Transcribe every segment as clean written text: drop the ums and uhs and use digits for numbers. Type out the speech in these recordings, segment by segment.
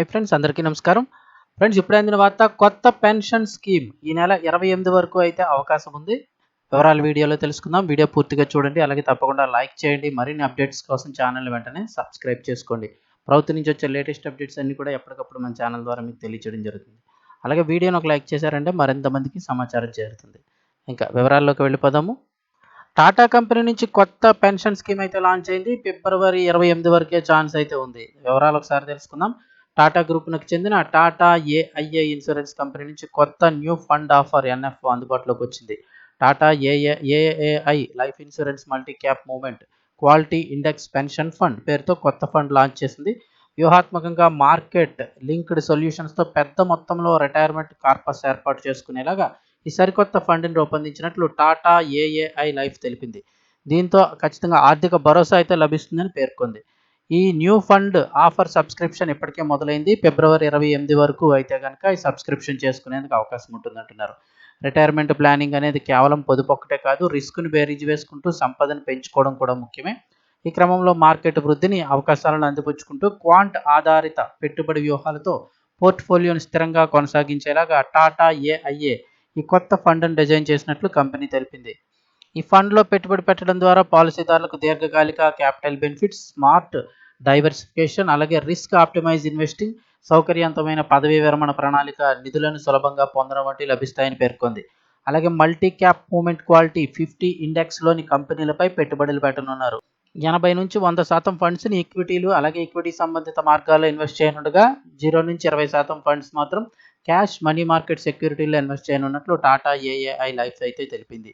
Hi friends, అందరికీ నమస్కారం. Friends, ఇప్పుడే అందిన వార్త, కొత్త పెన్షన్ స్కీమ్ ఈ నెల 28 వరకు అయితే అవకాశం ఉంది. వివరాలు వీడియోలో తెలుసుకుందాం. వీడియో పూర్తిగా చూడండి. అలాగే తప్పకుండా లైక్ చేయండి. మరిన్ని అప్డేట్స్ కోసం ఛానల్ వెంటనే సబ్స్క్రైబ్ చేసుకోండి. ప్రభుత్వం నుంచి వచ్చే లేటెస్ట్ అప్డేట్స్ అన్ని కూడా ఎప్పటికప్పుడు మన ఛానల్ ద్వారా మీకు తెలియజేయడం జరుగుతుంది. అలాగే వీడియోని ఒక లైక్ చేశారంటే మరింత మందికి సమాచారం చేరుతుంది. ఇంకా వివరాల్లోకి వెళ్ళిపోదాము. టాటా కంపెనీ నుంచి కొత్త పెన్షన్ స్కీమ్ అయితే లాంచ్ అయింది. ఫిబ్రవరి 28 వరకే ఛాన్స్ అయితే ఉంది. వివరాలు ఒకసారి తెలుసుకుందాం. టాటా గ్రూప్‌కి చెందిన టాటా ఏఐఏ ఇన్సూరెన్స్ కంపెనీ నుంచి కొత్త న్యూ ఫండ్ ఆఫర్ ఎన్ఎఫ్ అందుబాటులోకి వచ్చింది. Tata AIA life insurance multi cap movement quality index pension fund పేరుతో కొత్త ఫండ్ లాంచ్ చేసింది. వ్యూహాత్మకంగా మార్కెట్ లింక్డ్ సొల్యూషన్స్‌తో పెద్ద మొత్తంలో రిటైర్మెంట్ కార్పస్ ఏర్పాటు చేసుకునేలాగా ఈ సరికొత్త ఫండ్‌ని రూపొందించినట్లు టాటా ఏఐఏ లైఫ్ తెలిపింది. దీంతో ఖచ్చితంగా ఆర్థిక భరోసా అయితే లభిస్తుందని పేర్కొంది. ఈ న్యూ ఫండ్ ఆఫర్ సబ్స్క్రిప్షన్ ఇప్పటికే మొదలైంది. ఫిబ్రవరి 28 వరకు అయితే గనక ఈ సబ్స్క్రిప్షన్ చేసుకునేందుకు అవకాశం ఉంటుందంటున్నారు. రిటైర్మెంట్ ప్లానింగ్ అనేది కేవలం పొదుపొక్కటే కాదు, రిస్క్‌ని బేరీజు వేసుకుంటూ సంపదను పెంచుకోవడం కూడా ముఖ్యమే. ఈ క్రమంలో మార్కెట్ వృద్ధిని, అవకాశాలను అందిపుచ్చుకుంటూ క్వాంట్ ఆధారిత పెట్టుబడి వ్యూహాలతో పోర్ట్‌ఫోలియోను స్థిరంగా కొనసాగించేలాగా టాటా ఏఐఏ ఈ కొత్త ఫండ్‌ను డిజైన్ చేసినట్లు కంపెనీ తెలిపింది. ఈ ఫండ్‌లో పెట్టుబడి పెట్టడం ద్వారా పాలసీదారులకు దీర్ఘకాలిక క్యాపిటల్ బెనిఫిట్స్, స్మార్ట్ డైవర్సిఫికేషన్, అలాగే రిస్క్ ఆప్టిమైజ్ ఇన్వెస్టింగ్, సౌకర్యవంతమైన పదవీ విరమణ ప్రణాళిక నిధులను సులభంగా పొందడం వంటివి లభిస్తాయని పేర్కొంది. అలాగే మల్టీ క్యాప్ మూవ్‌మెంట్ క్వాలిటీ 50 ఇండెక్స్‌లోని కంపెనీలపై పెట్టుబడులు పెట్టనున్నారు. 80-100% ఫండ్స్‌ని ఈక్విటీలు, అలాగే ఈక్విటీ సంబంధిత మార్గాల్లో ఇన్వెస్ట్ చేయనుండగా 0-20% ఫండ్స్ మాత్రం క్యాష్, మనీ మార్కెట్ సెక్యూరిటీల్లో ఇన్వెస్ట్ చేయనున్నట్లు టాటా ఏఐఐ లైఫ్ అయితే తెలిపింది.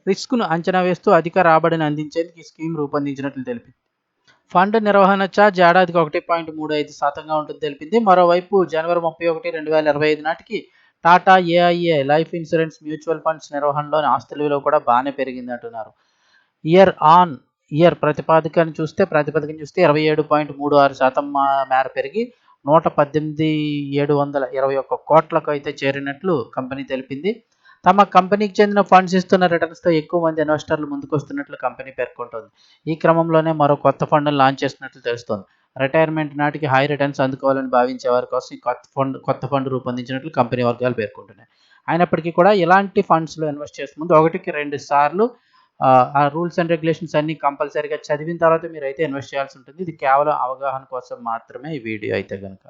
రిస్క్‌ను అంచనా వేస్తూ అధిక రాబడిని అందించేందుకు ఈ స్కీమ్ రూపొందించినట్లు తెలిపింది. ఫండ్ నిర్వహణ ఛార్జ్ ఏడాదికి 1.35%గా ఉంటుందని తెలిపింది. మరోవైపు జనవరి 31, 2025 నాటికి Tata AIA life insurance mutual funds నిర్వహణలోని ఆస్తుల విలువ కూడా బాగానే పెరిగిందంటున్నారు. ఇయర్ ఆన్ ఇయర్ ప్రాతిపదికన చూస్తే 27.36% మేర పెరిగి 118,721 కోట్లకు అయితే చేరినట్లు కంపెనీ తెలిపింది. తమ కంపెనీకి చెందిన ఫండ్స్ ఇస్తున్న రిటర్న్స్‌తో ఎక్కువ మంది ఇన్వెస్టర్లు ముందుకొస్తున్నట్లు కంపెనీ పేర్కొంటోంది. ఈ క్రమంలోనే మరో కొత్త ఫండ్‌ను లాంచ్ చేస్తున్నట్లు తెలుస్తోంది. రిటైర్మెంట్ నాటికి హై రిటర్న్స్ అందుకోవాలని భావించే వారి కోసం ఈ కొత్త ఫండ్ రూపొందించినట్లు కంపెనీ వర్గాలు పేర్కొంటున్నాయి. అయినప్పటికీ కూడా ఇలాంటి ఫండ్స్‌లో ఇన్వెస్ట్ చేసే ముందు 1-2 సార్లు ఆ రూల్స్ అండ్ రెగ్యులేషన్స్ అన్నీ కంపల్సరీగా చదివిన తర్వాత మీరైతే ఇన్వెస్ట్ చేయాల్సి ఉంటుంది. ఇది కేవలం అవగాహన కోసం మాత్రమే ఈ వీడియో అయితే గనక.